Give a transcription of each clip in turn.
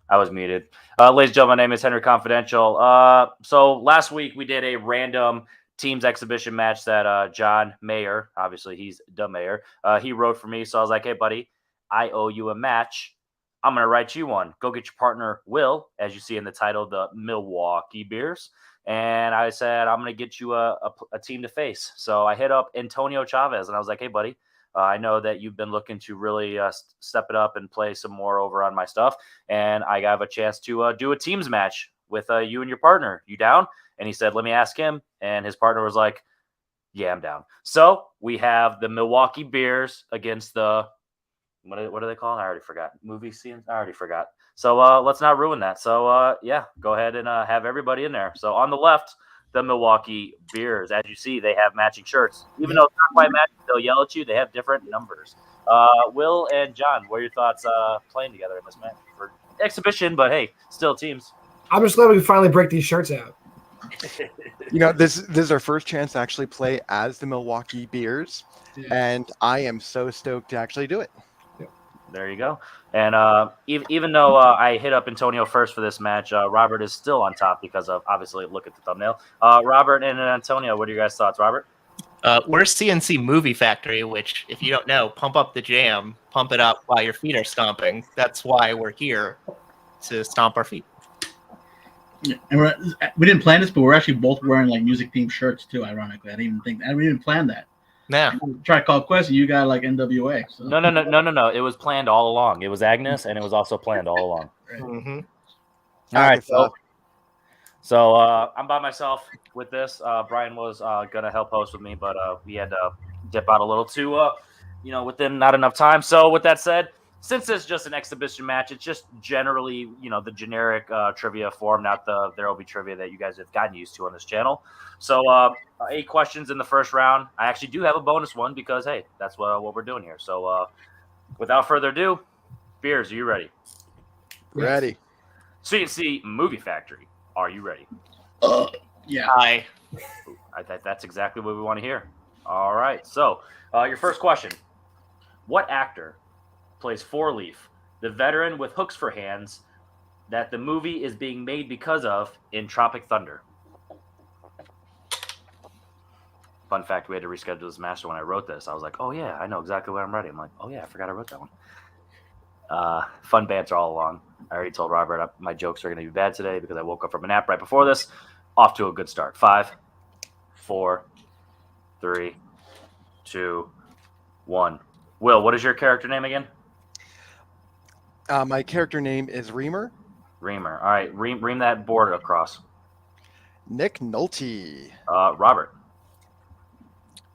I was muted. Ladies and gentlemen, my name is Henry Confidential. So last week we did a random teams exhibition match that John Mayer, obviously he's the mayor, he wrote for me. So I was like, hey, buddy, I owe you a match. I'm going to write you one. Go get your partner, Will, as you see in the title, the Milwaukee Bears. And I said, I'm going to get you a team to face. So I hit up Antonio Chavez, and I was like, hey, buddy, I know that you've been looking to really step it up and play some more over on my stuff. And I have a chance to do a teams match with you and your partner. You down? And he said, let me ask him. And his partner was like, yeah, I'm down. So we have the Milwaukee Bears against the, what are they called? I already forgot. Movie scenes? I already forgot. So let's not ruin that. So, yeah, go ahead and have everybody in there. So on the left, the Milwaukee Bears. As you see, they have matching shirts. Even though it's not quite matching, they'll yell at you. They have different numbers. Will and John, what are your thoughts playing together in this match? For exhibition, but hey, still teams. I'm just glad we finally break these shirts out. This is our first chance to actually play as the Milwaukee Bears, and I am so stoked to actually do it. There you go. And even though I hit up Antonio first for this match, Robert is still on top because of, obviously, look at the thumbnail. Robert and Antonio, what are your guys' thoughts? Robert? We're CNC Movie Factory, which, if you don't know, pump up the jam, pump it up while your feet are stomping. That's why we're here, to stomp our feet. Yeah, and we didn't plan this, but we're actually both wearing like music-themed shirts too, ironically. I didn't even plan that. Yeah. Try to call question. You got like NWA. So. No. It was planned all along. It was Agnes, and it was also planned all along. Right. Mm-hmm. All right. So I'm by myself with this. Brian was gonna help host with me, but we had to dip out a little too, within not enough time. So with that said, since it's just an exhibition match, it's just generally, the generic trivia form, not the there will be trivia that you guys have gotten used to on this channel. So 8 questions in the first round. I actually do have a bonus one because, hey, that's what we're doing here. So without further ado, Beers, are you ready? Ready. CNC Movie Factory, are you ready? Yeah. Hi. That's exactly what we want to hear. All right. So your first question. What actor plays Four-Leaf, the veteran with hooks for hands that the movie is being made because of in Tropic Thunder? Fun fact, we had to reschedule this match. So when I wrote this, I was like, oh, yeah, I know exactly what I'm ready. I'm like, oh, yeah, I forgot I wrote that one. Fun banter all along. I already told Robert my jokes are going to be bad today because I woke up from a nap right before this. Off to a good start. 5, 4, 3, 2, 1. Will, what is your character name again? My character name is Reamer. Reamer. All right, ream that board across. Nick Nolte. Robert.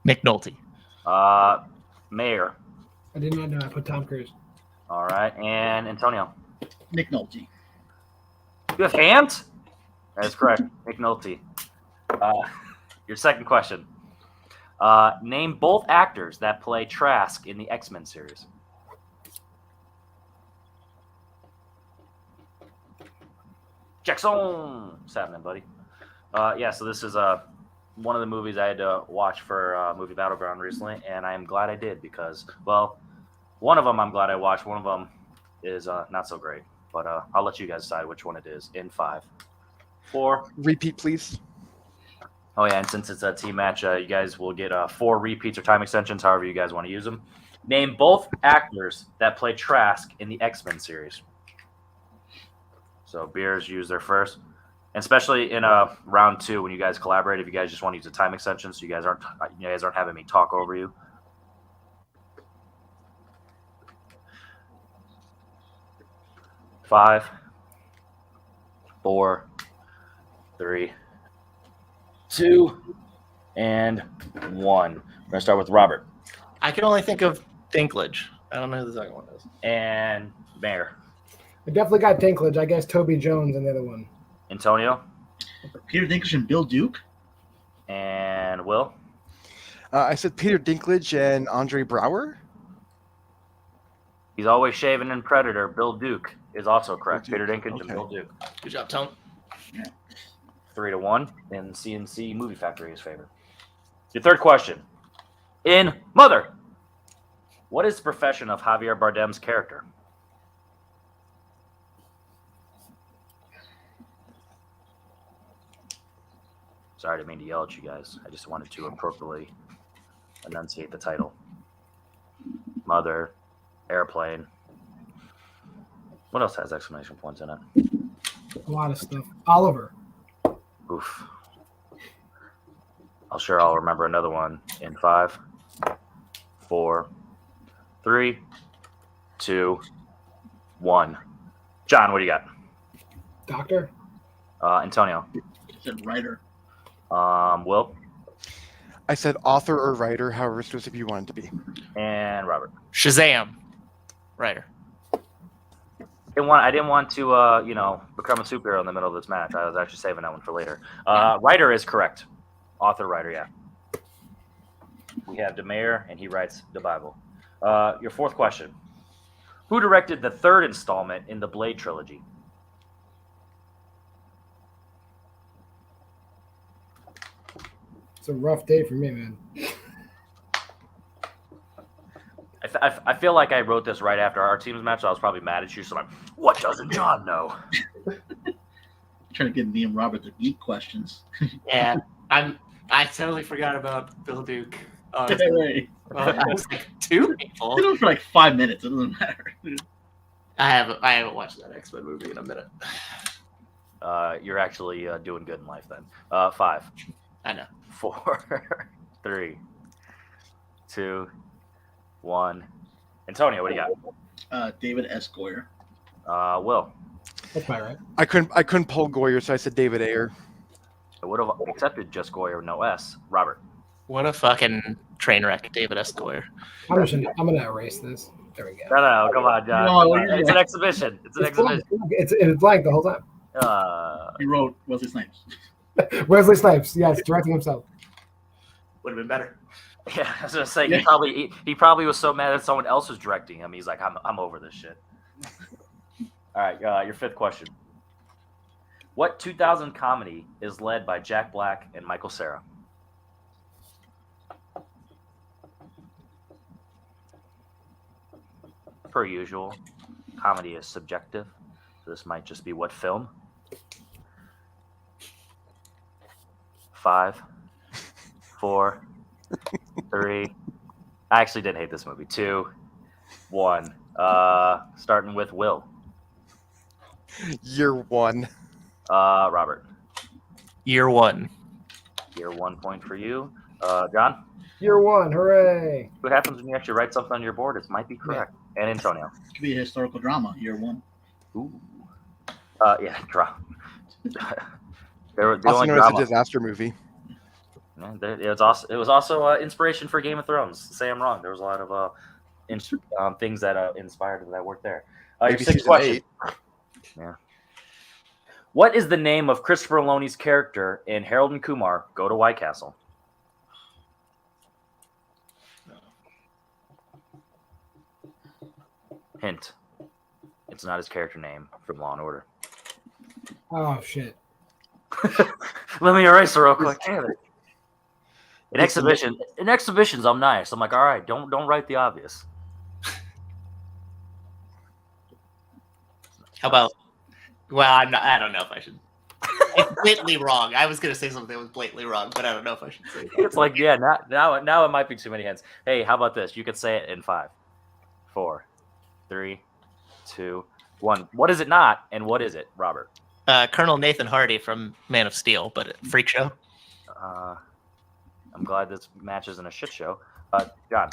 McNulty. Mayor. I did not know. I put Tom Cruise. All right, and Antonio. Nick Nolte. You have hands? That is correct. Nick Nolte. Your second question. Name both actors that play Trask in the X-Men series. Jackson! What's happening, buddy? So this is one of the movies I had to watch for Movie Battleground recently, and I am glad I did because, well, one of them I'm glad I watched. One of them is not so great, but I'll let you guys decide which one it is in 5, 4. Repeat, please. Oh, yeah, and since it's a team match, you guys will get 4 repeats or time extensions, however you guys want to use them. Name both actors that play Trask in the X-Men series. So Beers use their first. And especially in round 2 when you guys collaborate, if you guys just want to use a time extension so you guys aren't having me talk over you. Five, 4, 3, 2, and 1. We're gonna start with Robert. I can only think of Dinklage. I don't know who the second one is. And Mayor. I definitely got Dinklage. I guess Toby Jones and the other one. Antonio. Peter Dinklage and Bill Duke. And Will. I said Peter Dinklage and Andre Braugher. He's always shaving in Predator. Bill Duke is also correct. Duke. Peter Dinklage and Okay. Bill Duke. Good job, Tom. 3-1 in CNC Movie Factory's favor. Your third question. In Mother, what is the profession of Javier Bardem's character? Sorry, I didn't mean to yell at you guys. I just wanted to appropriately enunciate the title. Mother, airplane. What else has exclamation points in it? A lot of stuff. Oliver. Oof. I'll remember another one in 5, 4, 3, 2, 1. John, what do you got? Doctor. Antonio. I said writer. Will. I said author or writer, however specific you want it to be. And Robert. Shazam. Writer. I didn't want to, become a superhero in the middle of this match. I was actually saving that one for later. Writer is correct. Author, writer, yeah. We have DeMayer, and he writes the Bible. Your fourth question. Who directed the third installment in the Blade trilogy? It's a rough day for me, man. I feel like I wrote this right after our team's match, so I was probably mad at you. So I'm like, what doesn't John know? Trying to get me and Robert to geek questions. Yeah, I totally forgot about Bill Duke. Right. I was like, 2 people. It was for like 5 minutes. It doesn't matter. I haven't watched that X-Men movie in a minute. You're actually doing good in life then. 5. I know. 4, 3, 2, 1. Antonio, what do you got? David S. Goyer. Will. That's my right. I couldn't pull Goyer, so I said David Ayer. I would have accepted just Goyer, no S. Robert. What a fucking train wreck, David S. Goyer. I'm gonna erase this. There we go. No, come on, John. No, It's an exhibition. It's an exhibition. It's blank the whole time. He wrote Wesley Snipes. Wesley Snipes, yes, directing himself. Would have been better. Yeah, I was gonna say Yeah. he probably was so mad that someone else was directing him. He's like, I'm over this shit. All right, your fifth question. What 2000 comedy is led by Jack Black and Michael Cera? Per usual, comedy is subjective. So this might just be what film. 5, 4, 3. I actually didn't hate this movie. 2, 1. Starting with Will. Year 1. Robert. Year 1. Year 1 point for you. John. Year 1, hooray! What happens when you actually write something on your board? It might be correct. And Antonio. It could be a historical drama. Year 1. Ooh. Yeah, drama. There were the Also only known as a drama. disaster movie. Yeah, it was also inspiration for Game of Thrones. Say I'm wrong. There was a lot of things that inspired that work there. Your Maybe sixth season question. 8. Yeah. What is the name of Christopher Maloney's character in Harold and Kumar Go to White Castle? Hint. It's not his character name from Law and Order. Oh shit! Let me erase it real quick. Damn it. In exhibitions, I'm nice. I'm like, all right, don't write the obvious. How about? Well, I don't know if I should. It's blatantly wrong. I was gonna say something that was blatantly wrong, but I don't know if I should say that. It's like, yeah, now it might be too many hints. Hey, how about this? You could say it in 5, 4, 3, 2, 1. What is it not, and what is it, Robert? Colonel Nathan Hardy from Man of Steel, but Freak Show. I'm glad this match isn't a shit show. John.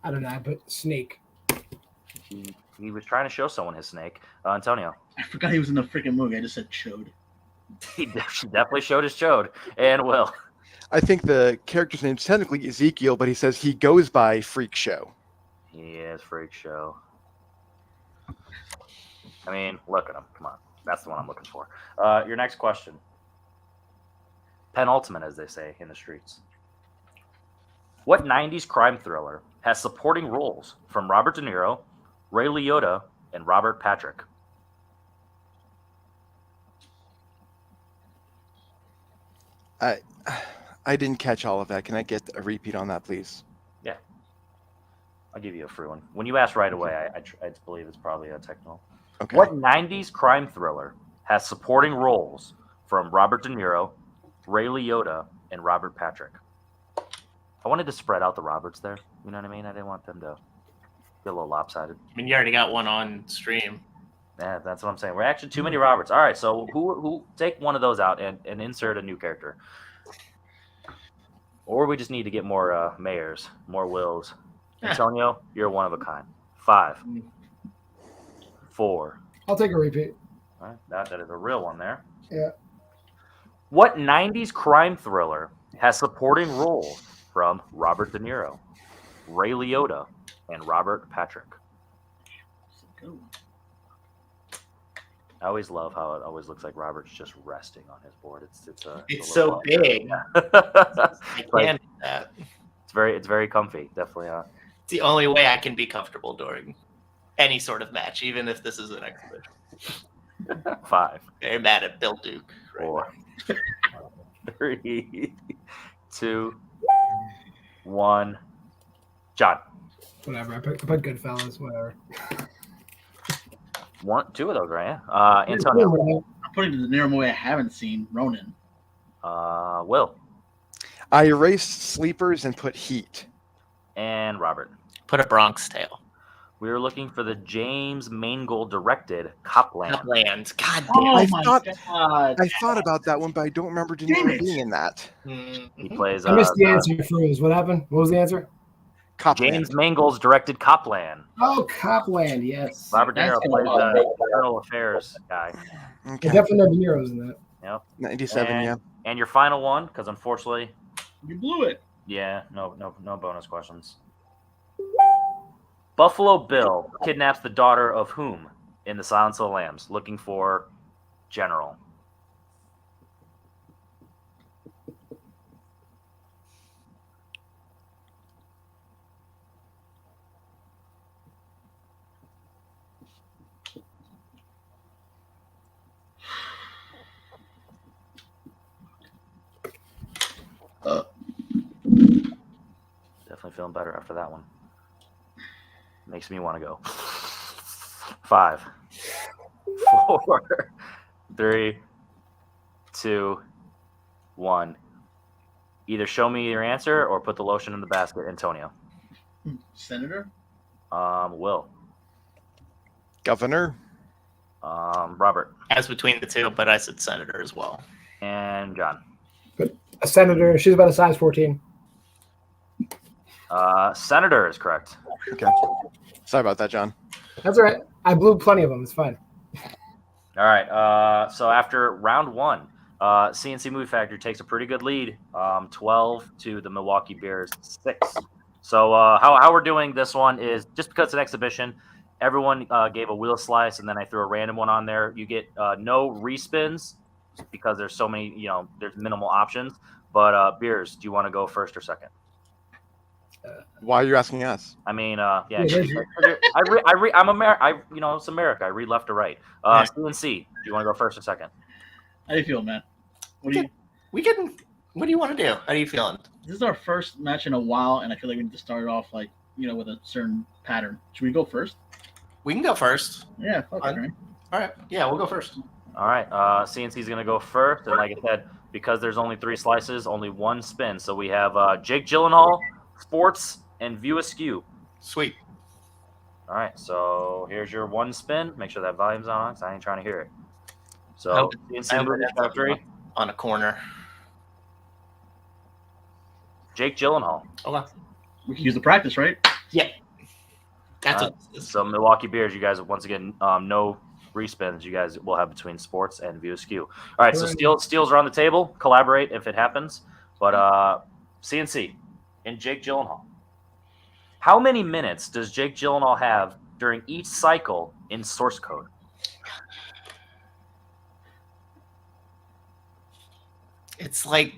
I don't know. I put snake. He was trying to show someone his snake. Antonio. I forgot he was in the freaking movie. I just said chode. He definitely showed his chode. And Will. I think the character's name's technically Ezekiel, but he says he goes by Freak Show. He is Freak Show. I mean, look at him. Come on. That's the one I'm looking for. Your next question. Penultimate, as they say in the streets. What 90s crime thriller has supporting roles from Robert De Niro, Ray Liotta, and Robert Patrick? I didn't catch all of that. Can I get a repeat on that, please? Yeah. I'll give you a free one. When you ask right away, I believe it's probably a technical. Okay. What 90s crime thriller has supporting roles from Robert De Niro, Ray Liotta, and Robert Patrick. I wanted to spread out the Roberts there. You know what I mean? I didn't want them to get a little lopsided. I mean, you already got one on stream. Yeah, that's what I'm saying. We're actually too many Roberts. All right, so who take one of those out and insert a new character. Or we just need to get more mayors, more Wills. Antonio, you're one of a kind. 5, 4. I'll take a repeat. All right, that is a real one there. Yeah. What 90s crime thriller has supporting roles from Robert De Niro, Ray Liotta, and Robert Patrick? I always love how it always looks like Robert's just resting on his board. It's so big. I can't do that. It's very comfy. Definitely. It's the only way I can be comfortable during any sort of match, even if this is an exhibition. 5, Very mad at Bill Duke. 4, 3, 2, 1. John. Whatever. I put Goodfellas. Whatever. 1, 2 of those, right? Antonio. I'm putting the Niro movie I haven't seen, Ronin. Will. I erased Sleepers and put Heat. And Robert. Put a Bronx Tale. We were looking for the James Mangold directed Copland. Upland. God damn. Oh I my thought- god! I thought about that one, but I don't remember De Damn Niro it. being in that. He plays I missed the answer, Cruz. What happened? What was the answer? Copland. James Mangold's directed Copland. Oh, Copland. Yes. Robert De Niro That's plays cool. the Internal Affairs guy. I Okay. definitely know De Niro's in that. 97, and, yeah. And your final one, because unfortunately, You blew it. yeah, no bonus questions. Buffalo Bill kidnaps the daughter of whom in The Silence of the Lambs? Looking for General. Definitely feeling better after that one. Makes me want to go. 5, 4, 3, 2, 1. Either show me your answer or put the lotion in the basket, Antonio. Senator? Will. Governor. Robert. As between the two, but I said Senator as well. And John. A senator. She's about a size 14. Senator is correct. Okay. Sorry about that, John. That's all right. I blew plenty of them. It's fine. All right. So after round 1, CNC Movie Factory takes a pretty good lead, 12 to the Milwaukee Bears 6. So how we're doing this one is just because it's an exhibition, everyone gave a wheel slice, and then I threw a random one on there. You get no respins because there's so many, there's minimal options. But Beers, do you want to go first or second? Why are you asking us? I mean, Yeah, it's America. I read left to right. CNC, do you want to go first or second? How do you feel, man? What do you? What do you want to do? How are you feeling? This is our first match in a while, and I feel like we need to start it off with a certain pattern. Should we go first? We can go first. Yeah. Okay. Right. All right. Yeah, we'll go first. All right. CNC is going to go first, and like I said, because there's only 3 slices, only 1 spin. So we have Jake Gyllenhaal, Sports, and View Askew. Sweet. All right. So here's your 1 spin. Make sure that volume's on, because I ain't trying to hear it. So CNC Movie Factory, On a corner. Jake Gyllenhaal. Okay. We can use the practice, right? Yeah. That's All right. So Milwaukee Bears, you guys once again no respins. You guys will have between Sports and View Askew. All right. So steals are on the table. Collaborate if it happens. But CNC and Jake Gyllenhaal. How many minutes does Jake Gyllenhaal have during each cycle in source code? It's like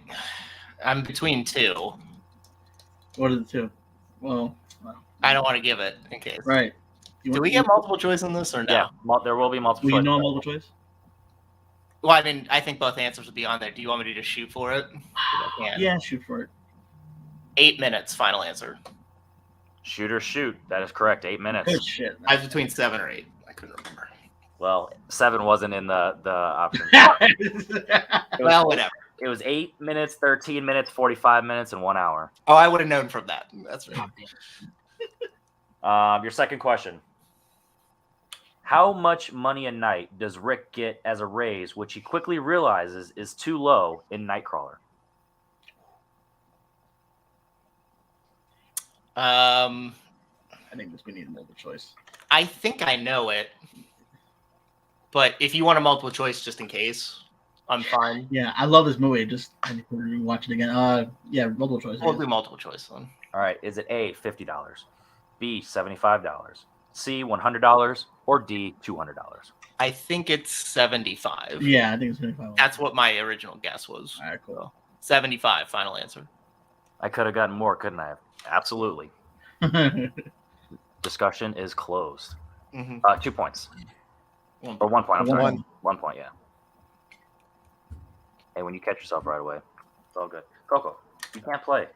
I'm between 2. What are the 2? Well, I don't want to give it in case. right. Do we get multiple choice on this or no? Yeah, there will be multiple. Will you choice. know multiple choice? Well, I mean, I think both answers would be on there. Do you want me to just shoot for it? Yeah, shoot for it. 8 minutes, final answer. Shoot or shoot. That is correct. 8 minutes. Good shit. I was between 7 or 8. I couldn't remember. Well, 7 wasn't in the option. Well, whatever. It was 8 minutes, 13 minutes, 45 minutes, and 1 hour. Oh, I would have known from that. That's right. Your second question. How much money a night does Rick get as a raise, which he quickly realizes is too low in Nightcrawler? Um, I think we need a multiple choice. I think I know it, but if you want a multiple choice, just in case, I'm fine. Yeah, I love this movie. Just I need to watch it again. Yeah, multiple choice. We'll do multiple choice then. All right. Is it A, $50, B, $75, C, $100, or D, $200? I think it's 75. Yeah, I think it's 25. That's what my original guess was. All right, cool. 75, final answer. I could have gotten more, couldn't I? Absolutely. Discussion is closed. Mm-hmm. 2 points. Or 1 point. I'm sorry. One. 1 point, yeah. Hey, when you catch yourself right away, it's all good. Coco, you can't play.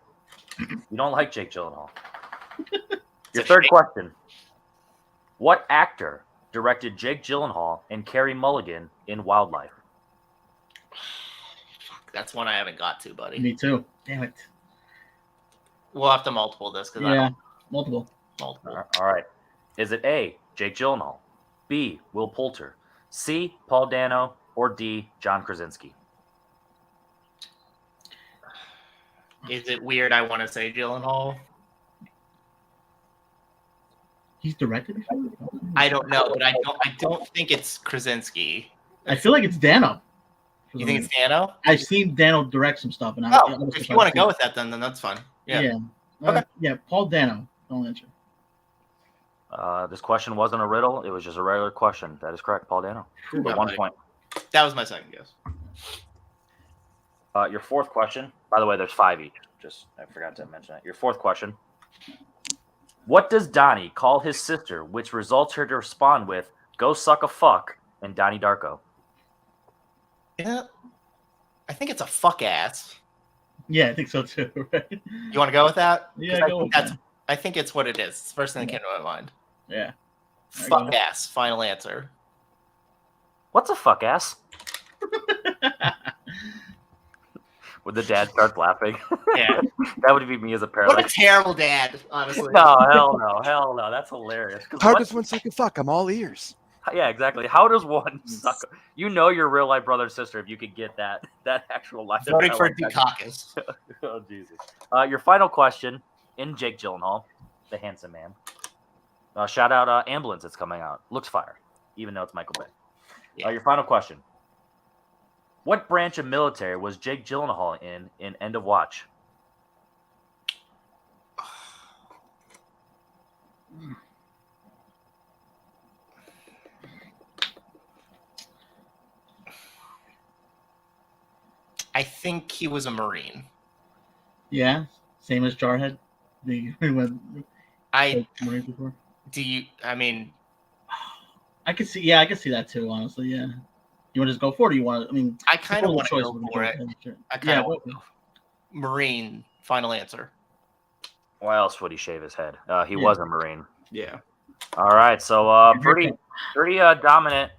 You don't like Jake Gyllenhaal. Your third question. What actor directed Jake Gyllenhaal and Carrie Mulligan in Wildlife? That's one I haven't got to, buddy. Me too. Damn it. We'll have to multiple this because I Yeah, don't multiple. multiple. All right. Is it A, Jake Gyllenhaal, B, Will Poulter, C, Paul Dano, or D, John Krasinski? Is it weird? I want to say Gyllenhaal. He's directed before? I don't know, but I don't think it's Krasinski. I feel like it's Dano. You think it's Dano? I've seen Dano direct some stuff, and Oh, if you want to go with that, then that's fine. Yeah. Yeah. Okay. Yeah, Paul Dano. Don't answer. This question wasn't a riddle. It was just a regular question. That is correct, Paul Dano. For Yeah, 1 buddy. point. That was my second guess. Your fourth question. By the way, there's 5 each. Just I forgot to mention that. Your fourth question. What does Donnie call his sister, which results her to respond with "Go suck a fuck" and Donnie Darko? Yeah. I think it's a fuck ass. Yeah, I think so too. Right? You want to go with that? Yeah, 'Cause go with that's. that. I think it's what it is. It's the first thing that came to my mind. Yeah. There you Fuck go. ass. Final answer. What's a fuck ass? Would the dad start laughing? Yeah. That would be me as a parent. What a Like, terrible dad, honestly. no, hell no. That's hilarious. 'Cause How what- does one suck a fuck? I'm all ears. Yeah, exactly. How does one suck? You know your real life brother and sister if you could get that actual life. Voting for dialogue. Dukakis. Oh Jesus. Your final question in Jake Gyllenhaal, the handsome man. Shout out Ambulance. It's coming out. Looks fire, even though it's Michael Bay. Yeah. Your final question. What branch of military was Jake Gyllenhaal in End of Watch? I think he was a Marine. Yeah, same as Jarhead. We went I Marines before. do you I mean I could see. Yeah, I could see that too. Honestly, yeah. You want to just go for it? Or you want to? I mean, I kind of want to choice go would be for it. Sure. I kind Yeah, of want to go. Marine, final answer. Why else would he shave his head? He Yeah. was a Marine. Yeah. All right, so pretty dominant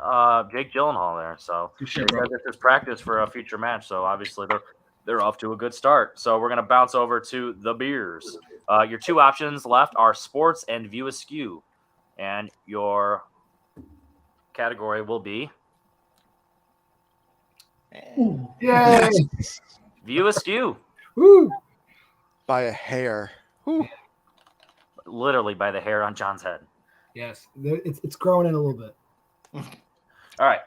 Jake Gyllenhaal there. So Good shit, they bro. said this is practice for a future match. So obviously they're off to a good start. So we're gonna bounce over to the beers. Your 2 options left are sports and view askew, and your category will be Yay! view askew, Woo! By a hair. Whew. literally by the hair on John's head. Yes, it's growing in a little bit. All right,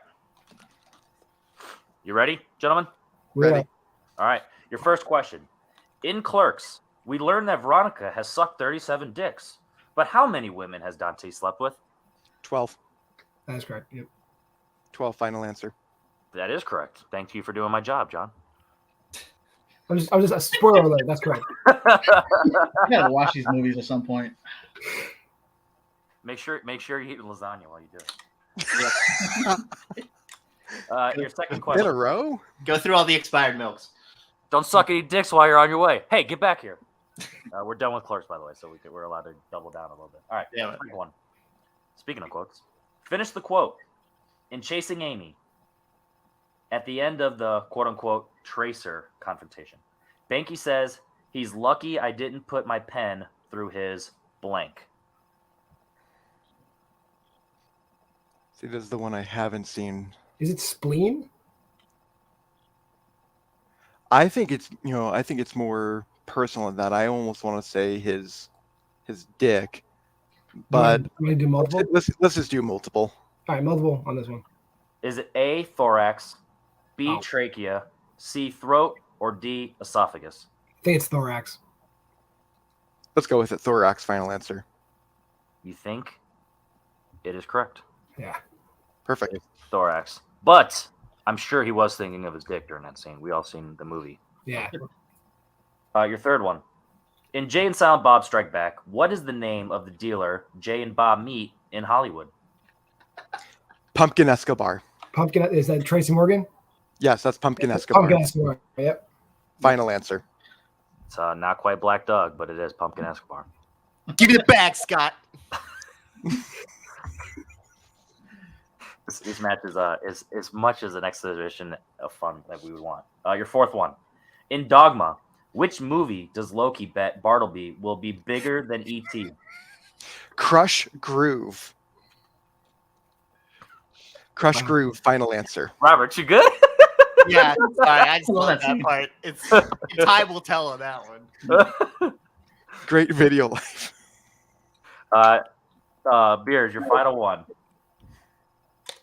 you ready, gentlemen? Ready. Yeah. All right, your first question. In Clerks, we learned that Veronica has sucked 37 dicks, but how many women has Dante slept with? 12. That's correct. Yep. 12 final answer. That is correct. Thank you for doing my job, John. I'm just a spoiler alert. That's correct. I gotta watch these movies at some point. Make sure you eat lasagna while you do it. Your second In a question. row? Go through all the expired milks. Don't suck any dicks while you're on your way. Hey, get back here. We're done with Clerks, by the way, so we're allowed to double down a little bit. All right, Damn it. second one. Speaking of quotes, finish the quote. In Chasing Amy, at the end of the quote-unquote tracer confrontation. Banky says he's lucky I didn't put my pen through his blank. See, this is the one I haven't seen. Is it spleen? I think it's more personal than that. I almost want to say his dick, but You want to do multiple? let's just do multiple. All right, multiple on this one. Is it A, thorax, B, Oh. trachea, C, throat, or D, esophagus? I think it's thorax. Let's go with it. Thorax. Final answer. You think it is correct. Yeah. Perfect. Thorax. But I'm sure he was thinking of his dick during that scene. We all seen the movie. Yeah. Your third one. In Jay and Silent Bob Strike Back, what is the name of the dealer Jay and Bob meet in Hollywood? Pumpkin Escobar. Pumpkin, is that Tracy Morgan? Yes, that's Pumpkin Escobar. Pumpkin Escobar. Yep. Final answer. It's not quite Black Dog, but it is Pumpkin Escobar. Give me the bag, Scott. This match is as much as an exhibition of fun that we would want. Your fourth one. In Dogma, which movie does Loki bet Bartleby will be bigger than E.T.? Crush Groove. Crush Groove. Final answer. Robert, you good? Yeah, sorry, I just Well, love that's- that part. It's time will tell on that one. Great video life. Beers, your final one.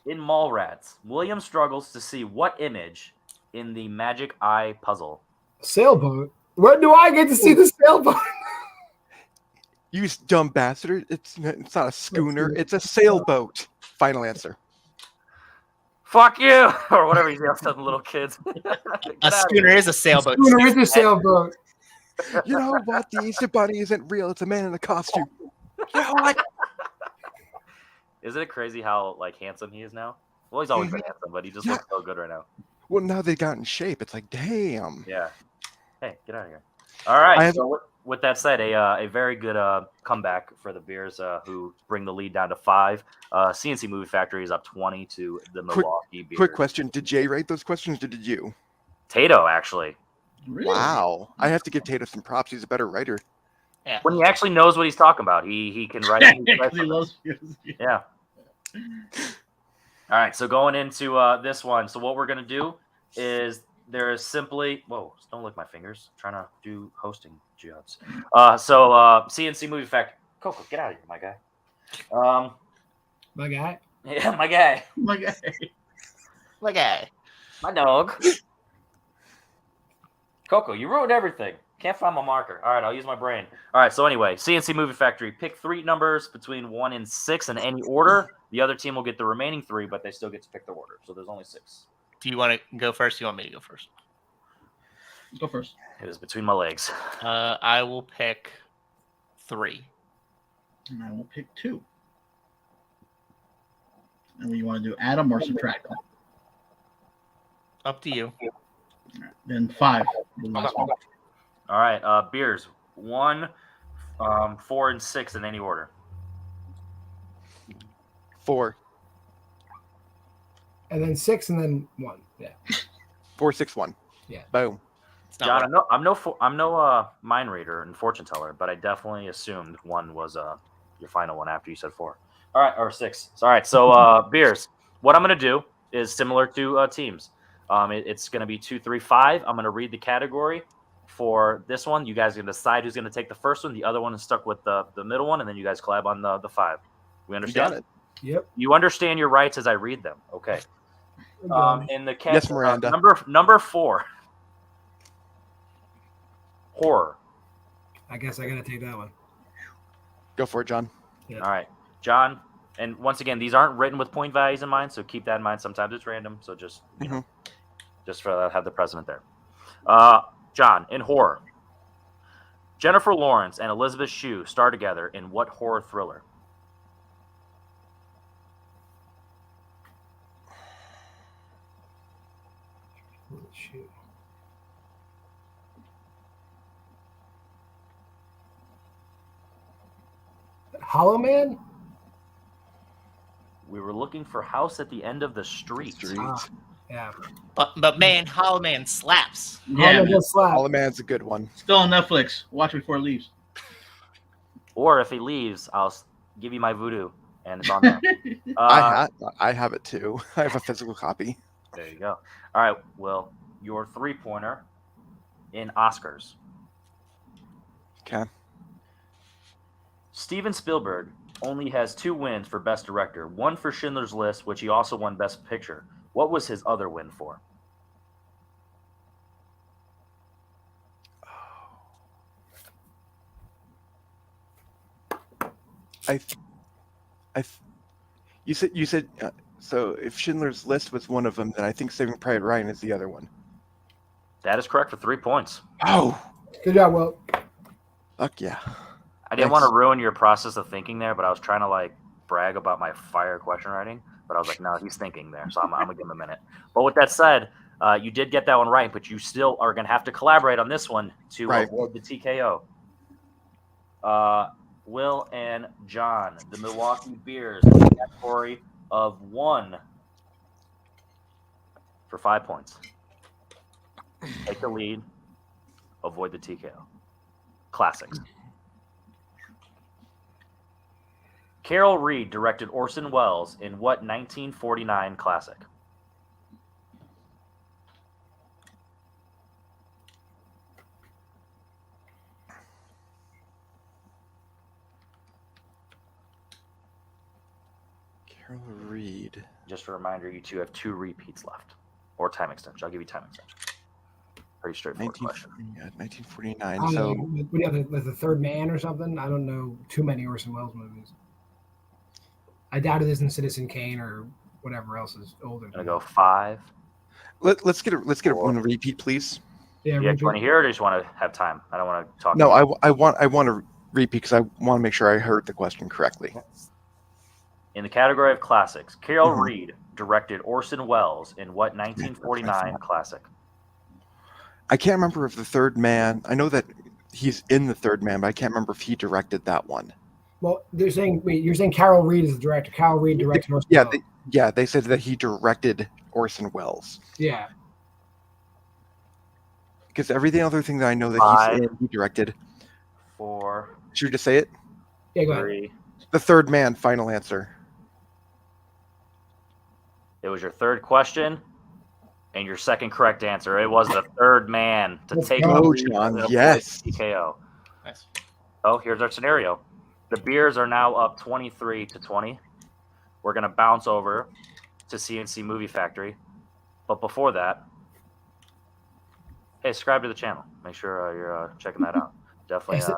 In Mallrats, William struggles to see what image in the Magic Eye puzzle? Sailboat. When do I get to see the sailboat? You dumb bastard. It's not a schooner. It's a sailboat. Final answer. Fuck you! Or whatever he yells at the little kids. A schooner is a sailboat. Schooner is a sailboat. You know what? The Easter Bunny isn't real. It's a man in a costume. You know what? Isn't it crazy how handsome he is now? Well, he's always been handsome, but he just looks so good right now. Well, now they got in shape. It's like, damn. Yeah. Hey, get out of here. All right. I have- So with that said, a very good comeback for the Bears, who bring the lead down to 5. CNC Movie Factory is up 20 to the Milwaukee Bears. Quick question. Did Jay write those questions or did you? Tato, actually. Really? Wow. I have to give Tato some props. He's a better writer. Yeah. When he actually knows what he's talking about, he can write. He can write Because he loves music. Yeah. All right. So going into this one, so what we're gonna do is there is simply don't lick my fingers. I'm trying to do hosting jobs. So CNC Movie Factory. Coco, get out of here, my guy. My guy. Yeah, my guy, Oh my God. Okay. my dog. Coco, you ruined everything. Can't find my marker. All right, I'll use my brain. All right, so anyway, CNC Movie Factory. Pick 3 numbers between 1 and 6 in any order. The other team will get the remaining 3, but they still get to pick their order. So there's only 6. Do you want to go first? Do you want me to go first? Go first. It is between my legs. I will pick 3. And I will pick 2. And what you want to do, add them or subtract them? Up to you. All right. Then 5. The last one. All right, Beers. 1, 4, and 6 in any order. 4. And then 6 and then 1. Yeah. 4, 6, 1. Yeah. Boom. It's not John, I'm no mind reader and fortune teller, but I definitely assumed 1 was your final one after you said 4. All right, or 6. All right, so Beers. What I'm gonna do is similar to teams. It's gonna be 2, 3, 5. I'm gonna read the category for this one. You guys are gonna decide who's gonna take the first one. The other one is stuck with the middle one, and then you guys collab on the 5. We You understand? got it. Yep. You understand your rights as I read them. Okay. In the Yes, Miranda. number 4. Horror. I guess I gotta take that one. Go for it, John. All right, John. And once again, these aren't written with point values in mind, so keep that in mind. Sometimes it's random, so just just for have the precedent there. John, in horror, Jennifer Lawrence and Elizabeth Shue star together in what horror thriller? Shoot. Hollow Man? We were looking for House at the End of the Street. Street. Ah, Yeah. But man, Hollow Man slaps. Yeah, Hollow man. does slap. All the Man's a good one. Still on Netflix. Watch it before it leaves. Or if he leaves, I'll give you my voodoo, and it's on there. I have it too. I have a physical copy. There you go. All right, Will, your 3-pointer in Oscars. Okay. Steven Spielberg only has 2 wins for Best Director, one for Schindler's List, which he also won Best Picture. What was his other win for? You said so. If Schindler's List was one of them, then I think Saving Private Ryan is the other one. That is correct for 3 points. Oh, Good job, Will. fuck yeah! I didn't want to ruin your process of thinking there, but I was trying to brag about my fire question writing. But I was like, no, he's thinking there, so I'm gonna give him a minute. But with that said, you did get that one right, but you still are gonna have to collaborate on this one to avoid the TKO. Will and John, the Milwaukee Bears, category of 1 for 5 points. Take the lead, avoid the TKO. Classics. Carol Reed directed Orson Welles in what 1949 classic? Carol Reed. Just a reminder, you two have 2 repeats left. Or time extension. I'll give you time extension. Pretty straightforward question. 1949. I don't So know, what do you have, like the Third Man or something? I don't know too many Orson Welles movies. I doubt it isn't Citizen Kane or whatever else is older. I'm gonna go 5. let's get one repeat, please. Yeah, Do you want to hear it, or do you just want to have time? I don't want to talk. No, I want to repeat because I want to make sure I heard the question correctly. In the category of classics, Carol Mhm. Reed directed Orson Welles in what 1949 classic? I can't remember if The Third Man. I know that he's in The Third Man, but I can't remember if he directed that one. Well, they're saying you're saying Carol Reed is the director. Carol Reed directed Orson Welles. They said that he directed Orson Welles. Yeah. Because every other thing that I know that 5, he's in, he directed. 4, Should we just say it? Yeah, go ahead. 3. The Third Man. Final answer. It was your third question and your second correct answer. It was The Third Man to Let's take go, the lead John. and avoid Yes. TKO. Nice. Oh, here's our scenario. The Bears are now up 23-20. We're going to bounce over to CNC Movie Factory. But before that, hey, subscribe to the channel. Make sure you're checking that out. Definitely Yes,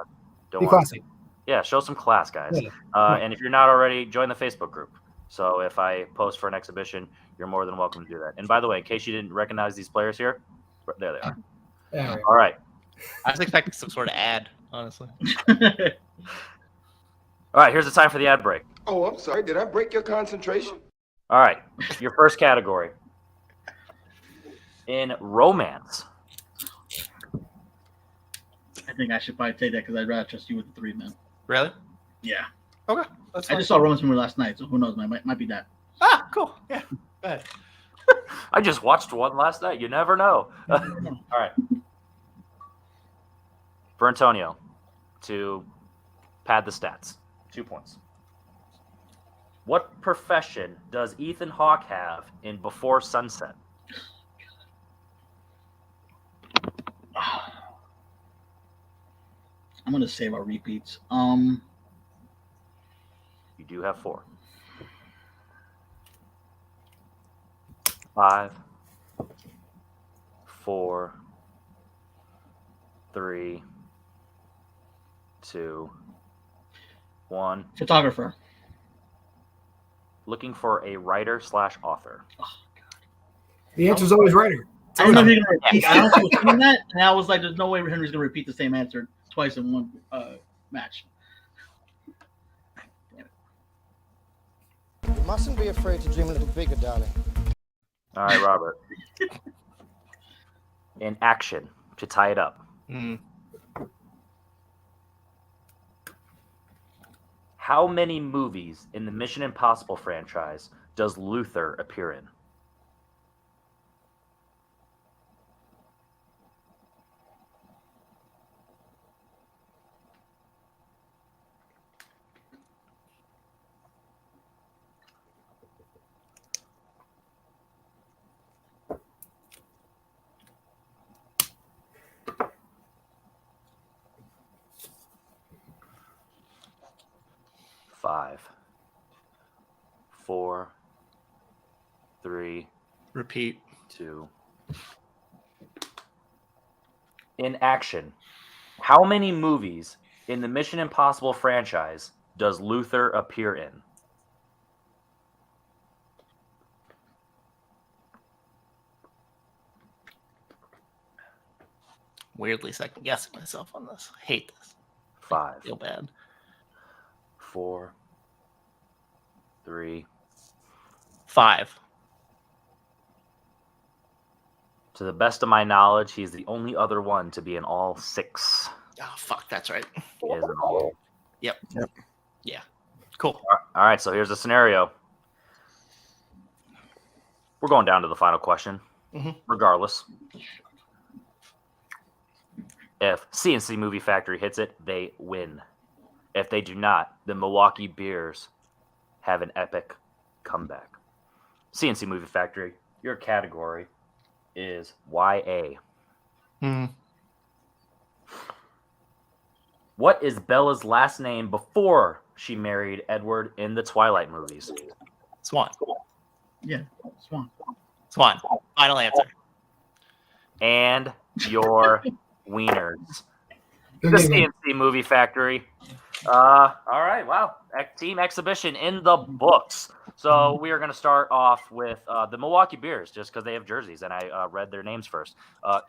don't Be want classy. Yeah, show some class, guys. Yeah. And if you're not already, join the Facebook group. So if I post for an exhibition, you're more than welcome to do that. And by the way, in case you didn't recognize these players here, there they are. Yeah, All right. I was expecting some sort of ad, honestly. All right, here's the time for the ad break. Oh, I'm sorry. Did I break your concentration? All right, your first category. In romance, I think I should probably take that because I'd rather trust you with the 3, man. Really? Yeah. Okay. That's I fine. just saw Romance movie last night, so who knows, man? Might be that. Ah, cool. Yeah. Go ahead. I just watched one last night. You never know. All right. For Antonio, to pad the stats, 2 points. What profession does Ethan Hawke have in Before Sunset? I'm gonna save our repeats. You do have 4. 5, 4, 3, 2, 1. Photographer. Looking for a writer/author. The answer's always writer. I don't know if he's gonna repeat. I honestly was thinking that, and I was like, "There's no way Henry's gonna repeat the same answer twice in one match." You mustn't be afraid to dream a little bigger, darling. All right, Robert. In action, to tie it up. Mm. How many movies in the Mission Impossible franchise does Luther appear in? 5, 4, 3, Repeat. 2. In action, how many movies in the Mission Impossible franchise does Luther appear in? Weirdly second guessing myself on this. I hate this. 5, Feel bad. 4, 3. 5. To the best of my knowledge, he's the only other one to be in all 6. Oh, fuck, that's right. He is in all. Yep. Yep. Yeah. Cool. All right, so here's the scenario. We're going down to the final question, regardless. If CNC Movie Factory hits it, they win. If they do not, the Milwaukee Bears have an epic comeback. CNC Movie Factory, your category is YA. What is Bella's last name before she married Edward in the Twilight movies? Swan. Yeah, Swan. Swan. Final answer. And your wieners. Go The get it. CNC Movie Factory. All right, wow. Team exhibition in the books. So we are going to start off with the Milwaukee Bears, just because they have jerseys, and I read their names first.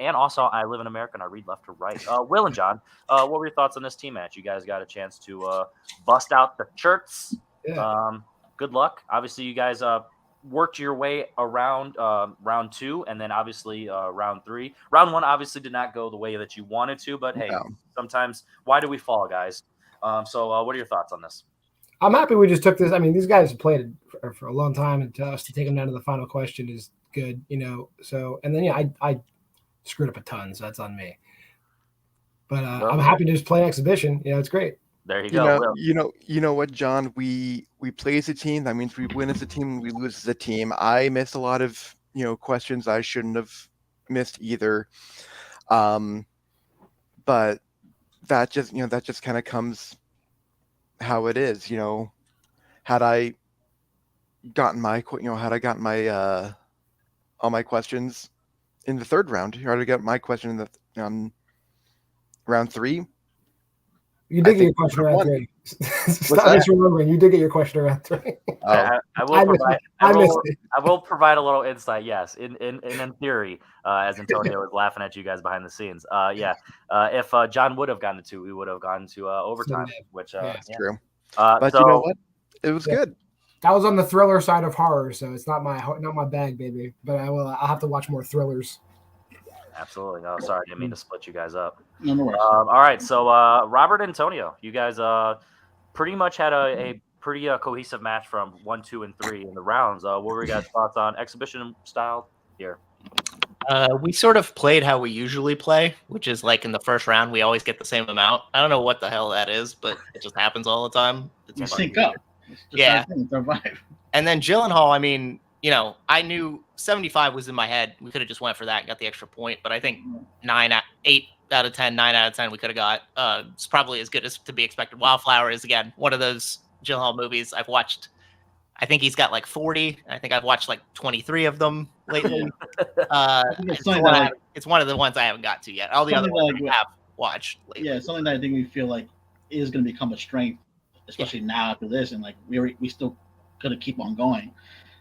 And also, I live in America, and I read left to right. Will and John, what were your thoughts on this team match? You guys got a chance to bust out the shirts. Yeah. Good luck. Obviously, you guys worked your way around round 2, and then obviously round 3. Round 1 obviously did not go the way that you wanted to, but hey, sometimes why do we fall, guys? So what are your thoughts on this? I'm happy we just took this. I mean, these guys have played it for a long time, and to us to take them down to the final question is good, So, and then I screwed up a ton, so that's on me. But I'm happy to just play an exhibition. It's great. There you go. You know what, John? We play as a team. That means we win as a team. We lose as a team. I missed a lot of questions I shouldn't have missed either. But that just kind of comes how it is. Had I gotten my all my questions in the third round, or had I got my question in the round 3. You did get your question around 3. Stop misremembering. You did get your question around 3. I will provide a little insight. Yes, in theory, as Antonio was laughing at you guys behind the scenes. If John would have gotten to 2, we would have gone to overtime, which that's true. But you know what? It was good. That was on the thriller side of horror, so it's not my bag, baby. But I'll have to watch more thrillers. Absolutely. No, sorry, I didn't mean to split you guys up. No worries. All right, so Robert and Antonio, you guys pretty much had a pretty cohesive match from 1, 2, and 3 in the rounds. What were your guys' thoughts on exhibition style here? We sort of played how we usually play, which is like in the first round, we always get the same amount. I don't know what the hell that is, but it just happens all the time. You sync up. Yeah. It's our vibe. And then Gyllenhaal, I mean, I knew 75 was in my head. We could have just went for that and got the extra point, but I think 8 out of 10, 9 out of 10 we could have got. It's probably as good as to be expected. Wildflower is, again, one of those Gyllenhaal movies I've watched. I think he's got like 40. I think I've watched like 23 of them lately. It's one of the ones I haven't got to yet. All the other ones I have watched lately. Yeah, something that I think we feel like is going to become a strength, especially now after this, and like we still going to keep on going.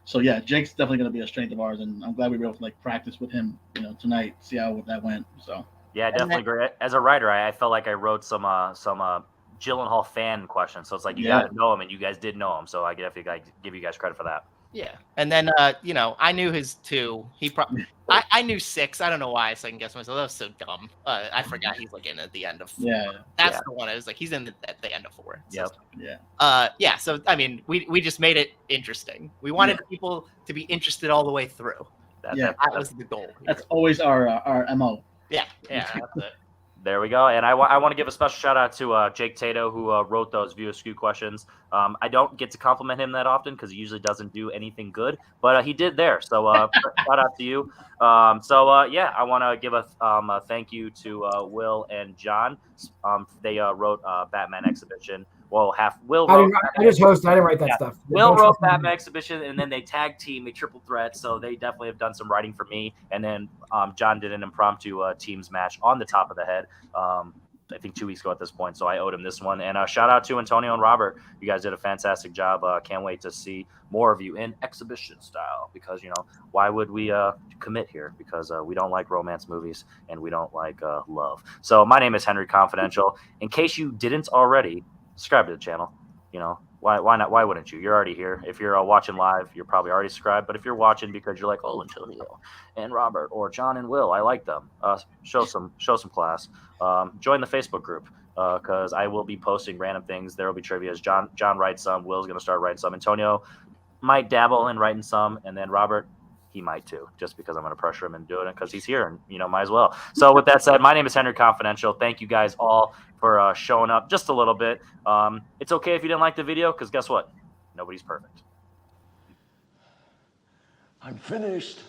So yeah, Jake's definitely going to be a strength of ours, and I'm glad we were able to like practice with him, tonight, see how that went. So yeah, definitely great. As a writer, I felt like I wrote some Gyllenhaal fan questions, so it's like you got to know him, and you guys did know him, so I give you guys credit for that. Yeah, and then I knew his 2. I knew 6. I don't know why I second guessed myself. That was so dumb. I forgot he's like in at the end of 4. That's the one. I was like, he's in at the end of 4. Yep. Yeah. So I mean, we just made it interesting. We wanted people to be interested all the way through. That was the goal. That's always our MO. Yeah. That's it. There we go. And I want to give a special shout out to Jake Tato, who wrote those View Askew questions. I don't get to compliment him that often because he usually doesn't do anything good, but he did there. So shout out to you. I want to give a thank you to Will and John. They wrote Batman Exhibition. Will I wrote just hosted. I didn't write that Yeah. stuff. Will Don't wrote trust me. Batman Exhibition, and then they tag team a triple threat. So they definitely have done some writing for me. And then John did an impromptu teams match on the top of the head. I think 2 weeks ago at this point, so I owed him this one. And shout out to Antonio and Robert. You guys did a fantastic job. Can't wait to see more of you in exhibition style because, why would we commit here? Because we don't like romance movies and we don't like love. So my name is Henry Confidential. In case you didn't already, subscribe to the channel. Why not? Why wouldn't you? You're already here. If you're watching live, you're probably already subscribed. But if you're watching because you're like, oh, Antonio and Robert or John and Will, I like them. Show some class. Join the Facebook group because I will be posting random things. There will be trivias. John writes some. Will's going to start writing some. Antonio might dabble in writing some, and then Robert, he might too, just because I'm going to pressure him into doing it because he's here and might as well. So with that said, my name is Henry Confidential. Thank you guys all for showing up just a little bit. It's okay if you didn't like the video because guess what? Nobody's perfect. I'm finished.